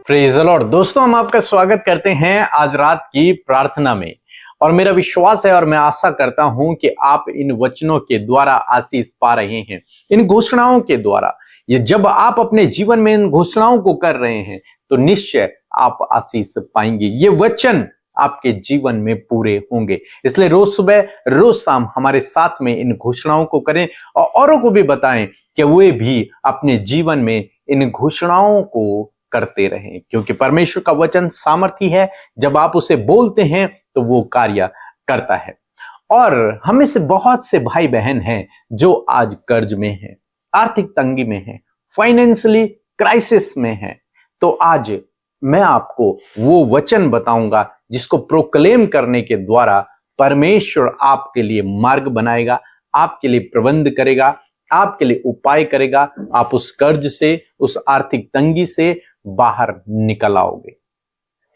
Praise the Lord. दोस्तों, हम आपका स्वागत करते हैं आज रात की प्रार्थना में। और मेरा विश्वास है और मैं आशा करता हूं कि आप इन वचनों के द्वारा आशीष पा रहे हैं, इन घोषणाओं के द्वारा। ये जब आप अपने जीवन में इन घोषणाओं को कर रहे हैं तो निश्चय आप आशीष पाएंगे। ये वचन आपके जीवन में पूरे होंगे। इसलिए रोज सुबह रोज शाम हमारे साथ में इन घोषणाओं को करें और औरों को भी बताएं कि वे भी अपने जीवन में इन घोषणाओं को करते रहें, क्योंकि परमेश्वर का वचन सामर्थी है। जब आप उसे बोलते हैं तो वो कार्य करता है। और हमें से बहुत से भाई बहन हैं जो आज कर्ज में हैं, आर्थिक तंगी में हैं, फाइनेंशियली क्राइसिस में हैं। तो आज मैं आपको वो वचन बताऊंगा जिसको प्रोक्लेम करने के द्वारा परमेश्वर आपके लिए मार्ग बनाएगा, आपके लिए प्रबंध करेगा, आपके लिए उपाय करेगा। आप उस कर्ज से, उस आर्थिक तंगी से बाहर निकल आओगे।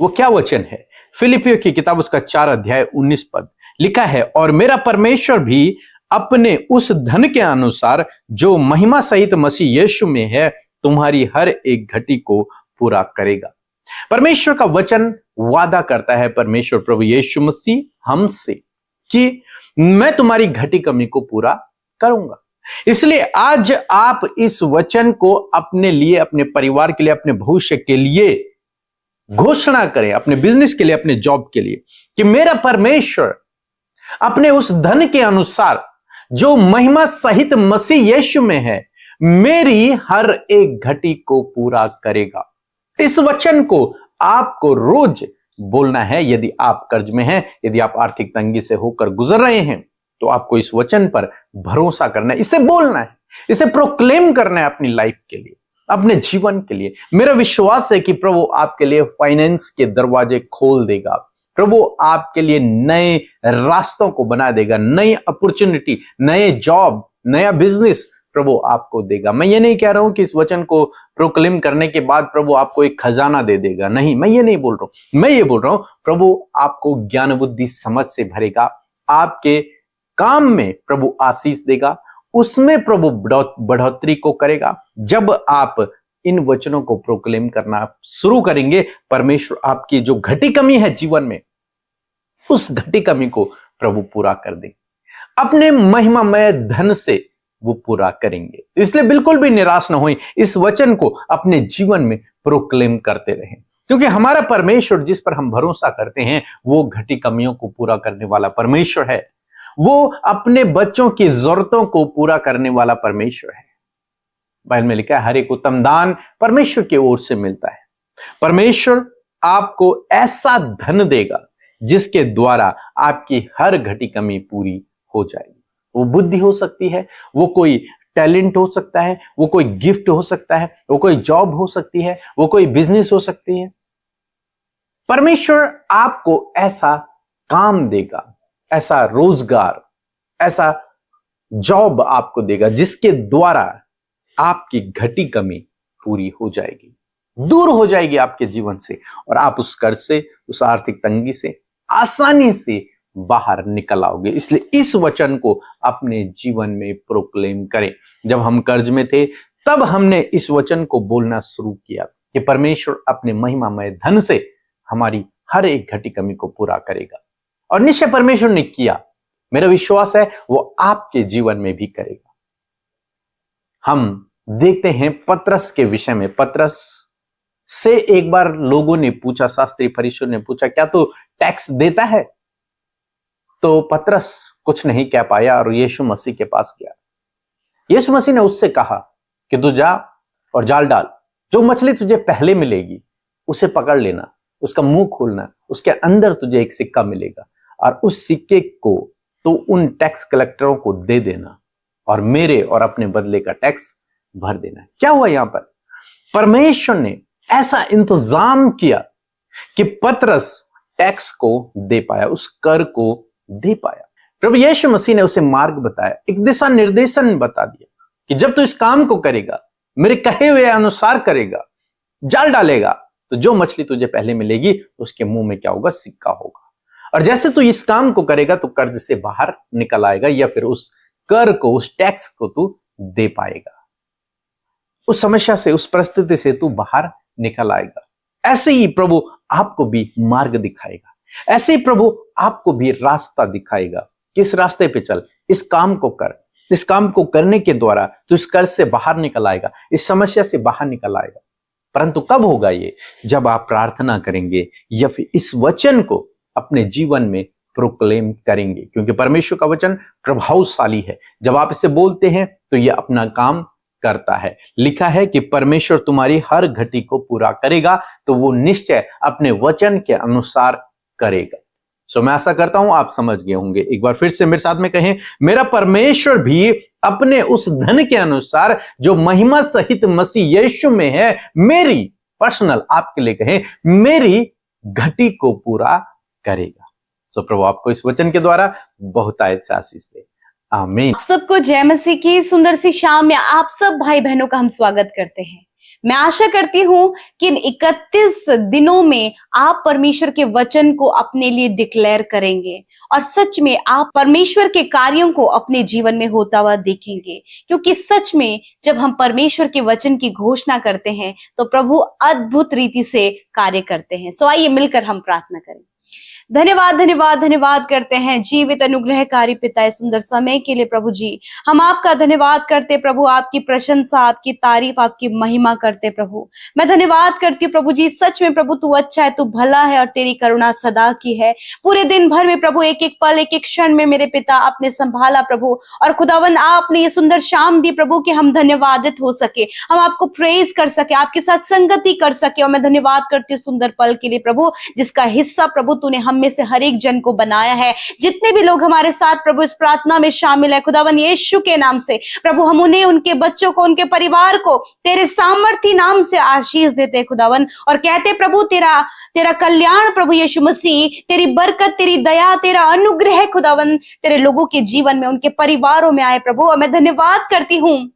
वो क्या वचन है? फिलिपियों की किताब उसका 4 अध्याय 19 पद लिखा है, और मेरा परमेश्वर भी अपने उस धन के अनुसार जो महिमा सहित मसीह यीशु में है तुम्हारी हर एक घटी को पूरा करेगा। परमेश्वर का वचन वादा करता है, परमेश्वर प्रभु यीशु मसीह हमसे, कि मैं तुम्हारी घटी कमी को पूरा करूंगा। इसलिए आज आप इस वचन को अपने लिए, अपने परिवार के लिए, अपने भविष्य के लिए घोषणा करें, अपने बिजनेस के लिए, अपने जॉब के लिए, कि मेरा परमेश्वर अपने उस धन के अनुसार जो महिमा सहित मसीह यीशु में है मेरी हर एक घटी को पूरा करेगा। इस वचन को आपको रोज बोलना है। यदि आप कर्ज में हैं, यदि आप आर्थिक तंगी से होकर गुजर रहे हैं, तो आपको इस वचन पर भरोसा करना है, इसे बोलना है, इसे प्रोक्लेम करना है अपनी लाइफ के लिए, अपने जीवन के लिए। मेरा विश्वास है कि प्रभु आपके लिए फाइनेंस के दरवाजे खोल देगा, प्रभु आपके लिए नए रास्तों को बना देगा, नई अपॉर्चुनिटी, नए जॉब, नया बिजनेस प्रभु आपको देगा। मैं ये नहीं कह रहा हूं कि इस वचन को प्रोक्लेम करने के बाद प्रभु आपको एक खजाना दे देगा, नहीं, मैं ये नहीं बोल रहा हूं। मैं ये बोल रहा हूं प्रभु आपको ज्ञान बुद्धि समझ से भरेगा, आपके काम में प्रभु आशीष देगा, उसमें प्रभु बढ़ोतरी को करेगा। जब आप इन वचनों को प्रोक्लेम करना शुरू करेंगे, परमेश्वर आपकी जो घटी कमी है जीवन में, उस घटी कमी को प्रभु पूरा कर देंगे, अपने महिमामय धन से वो पूरा करेंगे। इसलिए बिल्कुल भी निराश ना होएं, इस वचन को अपने जीवन में प्रोक्लेम करते रहें, क्योंकि हमारा परमेश्वर जिस पर हम भरोसा करते हैं वो घटी कमियों को पूरा करने वाला परमेश्वर है। वो अपने बच्चों की जरूरतों को पूरा करने वाला परमेश्वर है। बाइबल में लिखा है, हर एक उत्तम दान परमेश्वर की ओर से मिलता है। परमेश्वर आपको ऐसा धन देगा जिसके द्वारा आपकी हर घटी कमी पूरी हो जाएगी। वो बुद्धि हो सकती है, वो कोई टैलेंट हो सकता है, वो कोई गिफ्ट हो सकता है, वो कोई जॉब हो सकती है, वो कोई बिजनेस हो सकती है। परमेश्वर आपको ऐसा काम देगा, ऐसा रोजगार, ऐसा जॉब आपको देगा जिसके द्वारा आपकी घटी कमी पूरी हो जाएगी, दूर हो जाएगी आपके जीवन से, और आप उस कर्ज से, उस आर्थिक तंगी से आसानी से बाहर निकल आओगे। इसलिए इस वचन को अपने जीवन में प्रोक्लेम करें। जब हम कर्ज में थे तब हमने इस वचन को बोलना शुरू किया कि परमेश्वर अपने महिमामय धन से हमारी हर एक घटी कमी को पूरा करेगा, और निश्चय परमेश्वर ने किया। मेरा विश्वास है वो आपके जीवन में भी करेगा। हम देखते हैं पतरस के विषय में। पतरस से एक बार लोगों ने पूछा, शास्त्री फरीसियों ने पूछा, क्या तू टैक्स देता है? तो पतरस कुछ नहीं कह पाया और यीशु मसीह के पास गया। यीशु मसीह ने उससे कहा कि तू जा और जाल डाल, जो मछली तुझे पहले मिलेगी उसे पकड़ लेना, उसका मुंह खोलना, उसके अंदर तुझे एक सिक्का मिलेगा, और उस सिक्के को तो उन टैक्स कलेक्टरों को दे देना और मेरे और अपने बदले का टैक्स भर देना। क्या हुआ यहां पर? परमेश्वर ने ऐसा इंतजाम किया कि पतरस टैक्स को दे पाया, उस कर को दे पाया। प्रभु यीशु मसीह ने उसे मार्ग बताया, एक दिशा निर्देशन बता दिया कि जब तू इस काम को करेगा, मेरे कहे हुए अनुसार करेगा, जाल डालेगा, तो जो मछली तुझे पहले मिलेगी उसके मुंह में क्या होगा? सिक्का होगा। और जैसे तू इस काम को करेगा तो कर्ज से बाहर निकल आएगा, या फिर उस कर को, उस टैक्स को तू दे पाएगा। उस समस्या से, उस परिस्थिति से तू बाहर निकल आएगा। ऐसे ही प्रभु आपको भी मार्ग दिखाएगा, ऐसे ही प्रभु आपको भी रास्ता दिखाएगा। किस रास्ते पे चल, इस काम को कर, इस काम को करने के द्वारा तू इस कर्ज से बाहर निकल आएगा, इस समस्या से बाहर निकल आएगा। परंतु कब होगा ये? जब आप प्रार्थना करेंगे या फिर इस वचन को अपने जीवन में प्रोक्लेम करेंगे, क्योंकि परमेश्वर का वचन प्रभावशाली है। जब आप इसे बोलते हैं तो ये अपना काम करता है। लिखा है कि परमेश्वर तुम्हारी हर घटी को पूरा करेगा, तो वो निश्चय अपने वचन के अनुसार करेगा। मैं आशा करता हूं आप समझ गए होंगे। एक बार फिर से मेरे साथ में कहें, मेरा परमेश्वर भी अपने उस धन के अनुसार जो महिमा सहित मसीह यीशु में है, मेरी पर्सनल आपके लिए कहें, मेरी घटी को पूरा करेगा। प्रभु आपको इस वचन के द्वारा बहुत आयत से आशीष दे। आमीन। आप सबको जय मसीह की सुंदर सी शाम में आप सब भाई बहनों का हम स्वागत करते हैं। मैं आशा करती हूं कि इन 31 दिनों में आप परमेश्वर के वचन को अपने लिए डिक्लेयर करेंगे और सच में आप परमेश्वर के कार्यों को अपने जीवन में होता हुआ देखेंगे, क्योंकि सच में जब हम परमेश्वर के वचन की घोषणा करते हैं तो प्रभु अद्भुत रीति से कार्य करते हैं। आइए मिलकर हम प्रार्थना करें। धन्यवाद धन्यवाद धन्यवाद करते हैं जीवित अनुग्रहकारी पिता, इस सुंदर समय के लिए प्रभु जी हम आपका धन्यवाद करते प्रभु, आपकी प्रशंसा, आपकी तारीफ, आपकी महिमा करते प्रभु। मैं धन्यवाद करती हूँ प्रभु जी, सच में प्रभु तू अच्छा है, तू भला है और तेरी करुणा सदा की है। पूरे दिन भर में प्रभु एक एक पल, एक एक क्षण में मेरे पिता आपने संभाला प्रभु, और खुदावन आपने ये सुंदर शाम दी प्रभु कि हम धन्यवादित हो सके, हम आपको प्रेज कर सके, आपके साथ संगति कर सके। और मैं धन्यवाद करती हूँ सुंदर पल के लिए प्रभु, जिसका हिस्सा प्रभु तूने हम में से हर एक जन को बनाया है। जितने भी लोग हमारे साथ प्रभु इस प्रार्थना में शामिल है, खुदावन यीशु के नाम से प्रभु हम उन्हें, उनके बच्चों को, उनके परिवार को तेरे सामर्थी नाम से आशीष देते खुदावन, और कहते प्रभु तेरा कल्याण प्रभु यीशु मसीह, तेरी बरकत, तेरी दया, तेरा अनुग्रह खुदावन तेरे लोगों के जीवन में, उनके परिवारों में आए प्रभु। और मैं धन्यवाद करती हूँ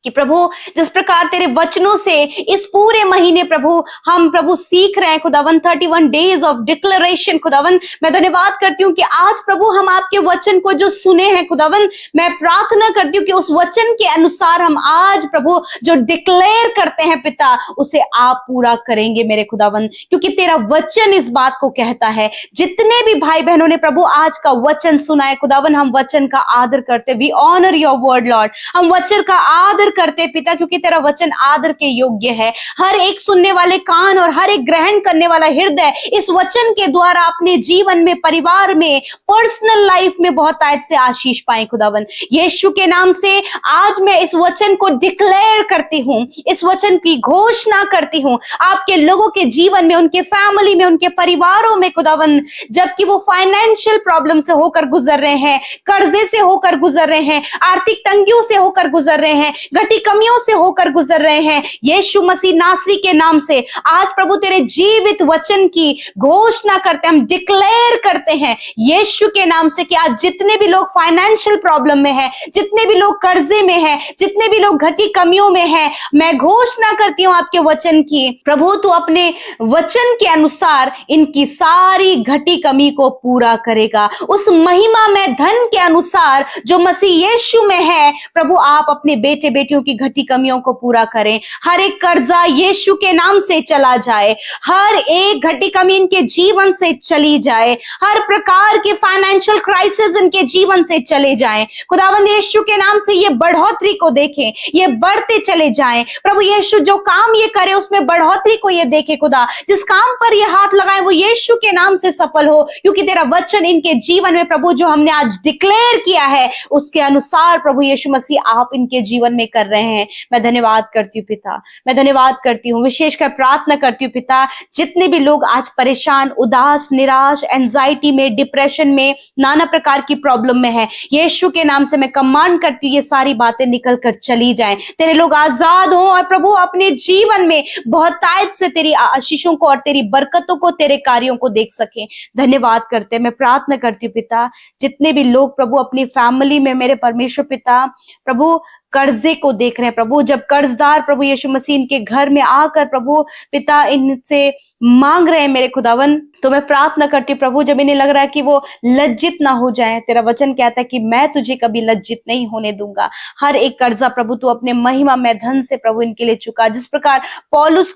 कि प्रभु जिस प्रकार तेरे वचनों से इस पूरे महीने प्रभु हम प्रभु सीख रहे हैं खुदावन, 31 डेज ऑफ डिक्लेरेशन खुदावन, मैं धन्यवाद करती हूँ कि आज प्रभु हम आपके वचन को जो सुने हैं खुदावन, मैं प्रार्थना करती हूँ कि उस वचन के अनुसार हम आज प्रभु जो डिक्लेयर करते हैं पिता, उसे आप पूरा करेंगे मेरे खुदावन, क्योंकि तेरा वचन इस बात को कहता है। जितने भी भाई बहनों ने प्रभु आज का वचन सुना है खुदावन, हम वचन का आदर करते, we honour your word Lord, हम वचन का आदर करते पिता, क्योंकि तेरा वचन आदर के योग्य है। हर एक सुनने वाले कान और हर एक ग्रहण करने वाला हृदय इस वचन के द्वारा अपने जीवन में, परिवार में, पर्सनल लाइफ में बहुत आयत से आशीष पाए खुदावन। यीशु के नाम से आज मैं इस वचन को डिक्लेयर करती हूँ, इस वचन की घोषणा करती हूँ आपके लोगों के जीवन में, उनके फैमिली में, उनके परिवारों में खुदावन, जबकि वो फाइनेंशियल प्रॉब्लम से होकर गुजर रहे हैं, कर्जे से होकर गुजर रहे हैं, आर्थिक तंगियों से होकर गुजर रहे हैं, घटी कमियों से होकर गुजर रहे हैं। यीशु मसीह नासरी के नाम से आज प्रभु तेरे जीवित वचन की घोषणा करते हैं, हम डिक्लेयर करते हैं यीशु के नाम से कि आज जितने भी लोग फाइनेंशियल प्रॉब्लम में हैं, जितने भी लोग कर्जे में हैं, जितने भी लोग घटी कमियों में हैं, मैं घोषणा करती हूं आपके वचन की प्रभु तू अपने वचन के अनुसार इनकी सारी घटी कमी को पूरा करेगा। उस महिमा में धन के अनुसार जो मसीह यीशु में है प्रभु, आप अपने बेटे बेटियों की घटी कमियों को पूरा करें। हर एक कर्जा यीशु के नाम से चला जाए, हर एक घटी कमी इनके जीवन से चली जाए, हर प्रकार के फाइनेंशियल क्राइसिस इनके जीवन से चले जाएं। खुदावंद यीशु के नाम से ये बढ़ोतरी को देखें, ये बढ़ते चले जाएं। प्रभु यीशु जो काम ये करे उसमें बढ़ोतरी को ये देखे खुदा, जिस काम पर ये हाथ लगाए वो यीशु के नाम से सफल हो, क्योंकि तेरा वचन इनके जीवन में प्रभु जो हमने आज डिक्लेयर किया है उसके अनुसार प्रभु यीशु मसीह आप इनके जीवन में कर रहे हैं। मैं धन्यवाद करती हूँ पिता, मैं धन्यवाद करती हूँ, विशेषकर प्रार्थना करती हूँ पिता, जितने भी लोग आज परेशान, उदास, निराश, एंजाइटी में, डिप्रेशन में, नाना प्रकार की प्रॉब्लम में है, यीशु के नाम से मैं कमांड करती हूँ ये सारी बातें निकल कर चली जाएं, तेरे लोग आजाद हो और प्रभु अपने जीवन में बहुतायत से तेरी आशीषों को और तेरी बरकतों को, तेरे कार्यों को देख सके। धन्यवाद करते मैं प्रार्थना करती हूँ पिता, जितने भी लोग प्रभु अपनी फैमिली में मेरे परमेश्वर पिता प्रभु कर्जे को देख रहे हैं प्रभु, जब कर्जदार प्रभु यीशु मसीह इनके घर में आकर प्रभु पिता इनसे मांग रहे हैं मेरे खुदावन, तो मैं प्रार्थना करती हूँ प्रभु, जब इन्हें लग रहा है कि वो लज्जित ना हो जाए, तेरा वचन कहता है कि मैं तुझे कभी लज्जित नहीं होने दूंगा। हर एक कर्जा प्रभु तू अपने महिमा में धन से प्रभु इनके लिए चुका। जिस प्रकार पौलुस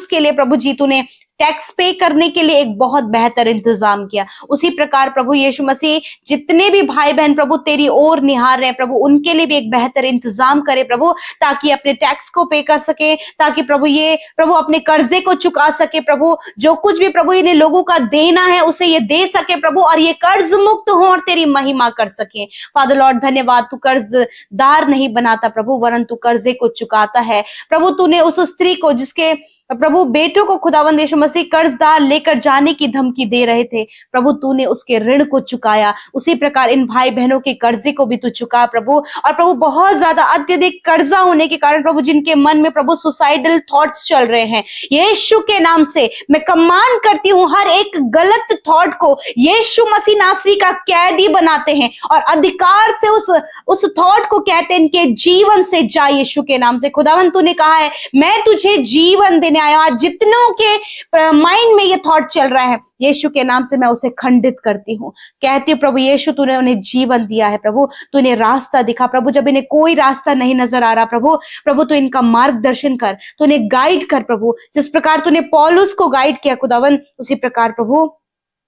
के लिए प्रभु जी तूने टैक्स पे करने के लिए एक बहुत बेहतर इंतजाम किया, उसी प्रकार प्रभु यीशु मसीह जितने भी भाई बहन प्रभु तेरी ओर निहार रहे हैं प्रभु, उनके लिए भी एक बेहतर इंतजाम करे प्रभु, ताकि अपने टैक्स को पे कर सके, ताकि प्रभु ये प्रभु अपने कर्जे को चुका सके प्रभु, जो कुछ भी प्रभु इन्हें लोगों का देना है उसे ये दे सके प्रभु, और ये कर्ज मुक्त हो और तेरी महिमा कर सके। फादर लॉर्ड धन्यवाद, तू कर्जदार नहीं बनाता प्रभु, वरन तू कर्जे को चुकाता है प्रभु। तूने उस स्त्री को जिसके प्रभु बेटों को खुदावंद यीशु मसीह कर्जदार लेकर जाने की धमकी दे रहे थे प्रभु, तूने उसके ऋण को चुकाया, उसी प्रकार इन भाई बहनों के कर्जे को भी तू चुका प्रभु। और प्रभु बहुत ज्यादा अत्यधिक कर्जा होने के कारण प्रभु जिनके मन में प्रभु सुसाइडल थॉट्स चल रहे हैं, यीशु के नाम से मैं कमांड करती हूँ, हर एक गलत थॉट को यीशु मसीह नासरी का कैदी बनाते हैं और अधिकार से उस थॉट को कहते हैं इनके जीवन से जा यीशु के नाम से। खुदावंद तूने कहा है मैं तुझे जीवन देने आया, आज जितनों के माइंड में ये थॉट चल रहा है यीशु के नाम से मैं उसे खंडित करती हूँ। कहती हूँ प्रभु यीशु तूने उन्हें जीवन दिया है प्रभु, तूने रास्ता दिखा प्रभु, जब इन्हें कोई रास्ता नहीं नजर आ रहा प्रभु तू इनका मार्गदर्शन कर, तूने गाइड कर प्रभु, जिस प्रकार तूने पौलुस को गाइड किया खुदावन, उसी प्रकार प्रभु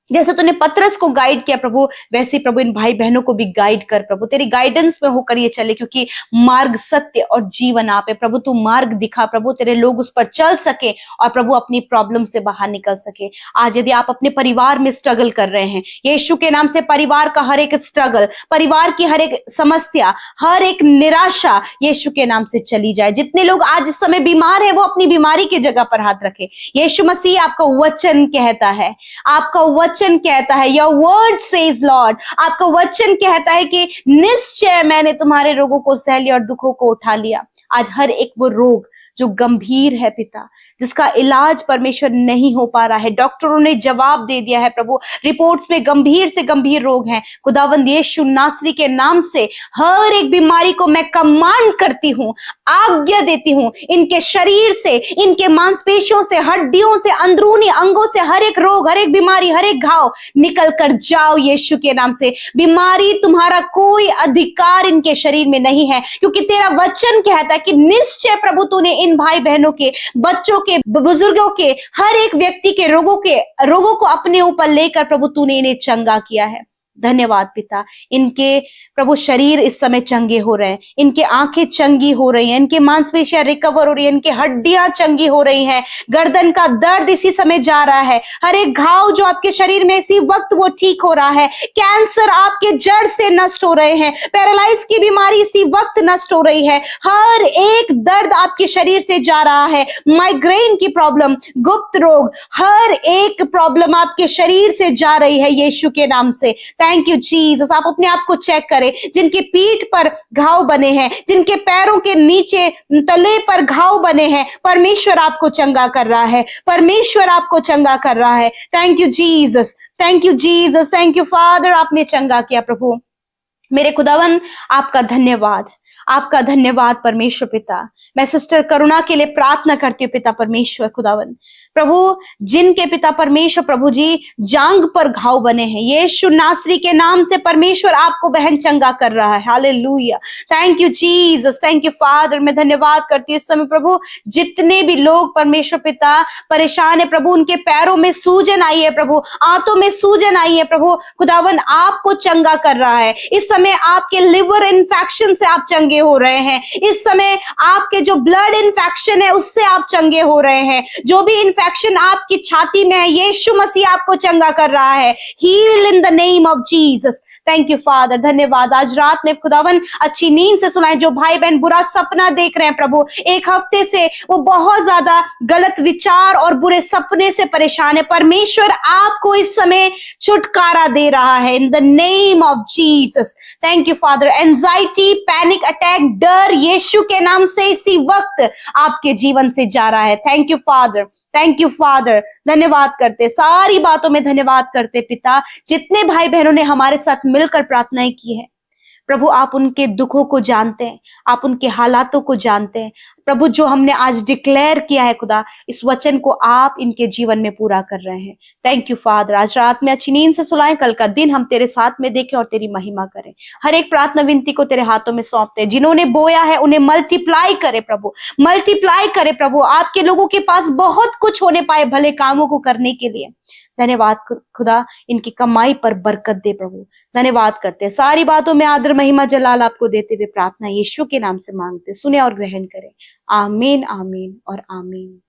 जैसे तूने पतरस को गाइड किया प्रभु, वैसे प्रभु इन भाई बहनों को भी गाइड कर प्रभु, तेरी गाइडेंस में होकर ये चले, क्योंकि मार्ग सत्य और जीवन आप है प्रभु। तू मार्ग दिखा प्रभु, तेरे लोग उस पर चल सके और प्रभु अपनी प्रॉब्लम से बाहर निकल सके। आज यदि आप अपने परिवार में स्ट्रगल कर रहे हैं, यीशु के नाम से परिवार का हर एक स्ट्रगल, परिवार की हर एक समस्या, हर एक निराशा यीशु के नाम से चली जाए। जितने लोग आज इस समय बीमार हैं वो अपनी बीमारी की जगह पर हाथ रखे। यीशु मसीह आपका वचन कहता है, आपका वचन कहता है, योर वर्ड सेज लॉर्ड, आपका वचन कहता है कि निश्चय मैंने तुम्हारे रोगों को सह लिया और दुखों को उठा लिया। आज हर एक वो रोग जो गंभीर है पिता, जिसका इलाज परमेश्वर नहीं हो पा रहा है, डॉक्टरों ने जवाब दे दिया है प्रभु, रिपोर्ट्स में गंभीर से गंभीर रोग हैं, खुदावंद यीशु नासरी के नाम से हर एक बीमारी को मैं कमांड करती हूँ, आज्ञा देती हूँ, इनके शरीर से, इनके मांसपेशियों से, हड्डियों से, अंदरूनी अंगों से हर एक रोग, हर एक बीमारी, हर एक घाव निकल कर जाओ यीशु के नाम से। बीमारी तुम्हारा कोई अधिकार इनके शरीर में नहीं है, क्योंकि तेरा वचन कहता है कि निश्चय प्रभु तूने इन भाई बहनों के, बच्चों के, बुजुर्गों के, हर एक व्यक्ति के रोगों को अपने ऊपर लेकर प्रभु तूने इन्हें चंगा किया है। धन्यवाद पिता, इनके प्रभु शरीर इस समय चंगे हो रहे हैं, इनके आंखें चंगी हो रही हैं, इनके मांसपेशियां रिकवर हो रही है, इनके हड्डियां चंगी हो रही हैं, गर्दन का दर्द इसी समय जा रहा है, हर एक घाव जो आपके शरीर में इसी वक्त वो ठीक हो रहा है, कैंसर आपके जड़ से नष्ट हो रहे हैं, पैरालाइज की बीमारी इसी वक्त नष्ट हो रही है, हर एक दर्द आपके शरीर से जा रहा है, माइग्रेन की प्रॉब्लम, गुप्त रोग, हर एक प्रॉब्लम आपके शरीर से जा रही है यीशु के नाम से। Thank you Jesus. आप अपने आप को चेक करें, जिनकी पीठ पर घाव बने हैं, जिनके पैरों के नीचे तले पर घाव बने हैं, परमेश्वर आपको चंगा कर रहा है, परमेश्वर आपको चंगा कर रहा है। Thank you Jesus, thank you Jesus, thank you father, आपने चंगा किया प्रभु। मेरे खुदावन आपका धन्यवाद, आपका धन्यवाद परमेश्वर पिता। मैं सिस्टर करुणा के लिए प्रार्थना करती हूँ पिता परमेश्वर खुदावन, प्रभु जिनके पिता परमेश्वर प्रभु जी जांग पर घाव बने हैं, यीशु नासरी के नाम से परमेश्वर आपको बहन चंगा कर रहा है। Hallelujah, thank you Jesus, thank you father. मैं धन्यवाद करती हूँ इस समय प्रभु, जितने भी लोग परमेश्वर पिता परेशान है प्रभु, उनके पैरों में सूजन आई है प्रभु, आंतों में सूजन आई है प्रभु, खुदावन आपको चंगा कर रहा है। इस समय आपके लिवर इन्फेक्शन से आप चंगे हो रहे हैं, इस समय आपके जो ब्लड इन्फेक्शन है उससे आप चंगे हो रहे हैं, जो भी इन्फेक्शन आपकी छाती में है यीशु मसीह आपको चंगा कर रहा है। Heal in the name of Jesus. Thank you Father, धन्यवाद। आज रात में खुदावन अच्छी नींद से सुनाए, जो भाई बहन बुरा सपना देख रहे हैं प्रभु, एक हफ्ते से वो बहुत ज्यादा गलत विचार और बुरे सपने से परेशान है, परमेश्वर आपको इस समय छुटकारा दे रहा है इन the name of Jesus. Thank you father. Anxiety, panic attack, डर यीशु के नाम से इसी वक्त आपके जीवन से जा रहा है। Thank you father, thank you Father. धन्यवाद करते, सारी बातों में धन्यवाद करते पिता, जितने भाई बहनों ने हमारे साथ मिलकर प्रार्थनाएं की है प्रभु आप उनके दुखों को जानते हैं, आप उनके हालातों को जानते हैं। प्रभु जो हमने आज डिक्लेयर किया है खुदा, इस वचन को आप इनके जीवन में पूरा कर रहे हैं। Thank you father. आज रात में अच्छी नींद से सुलाएं, कल का दिन हम तेरे साथ में देखें और तेरी महिमा करें। हर एक प्रार्थना विनती को तेरे हाथों में सौंपते हैं। जिन्होंने बोया है उन्हें मल्टीप्लाई करे प्रभु, मल्टीप्लाई करे प्रभु। आपके लोगों के पास बहुत कुछ होने पाए भले कामों को करने के लिए। धन्यवाद खुदा, इनकी कमाई पर बरकत दे प्रभु। धन्यवाद करते हैं, सारी बातों में आदर महिमा जलाल आपको देते हुए प्रार्थना यीशु के नाम से मांगते, सुने और ग्रहण करें। आमीन, आमीन और आमीन।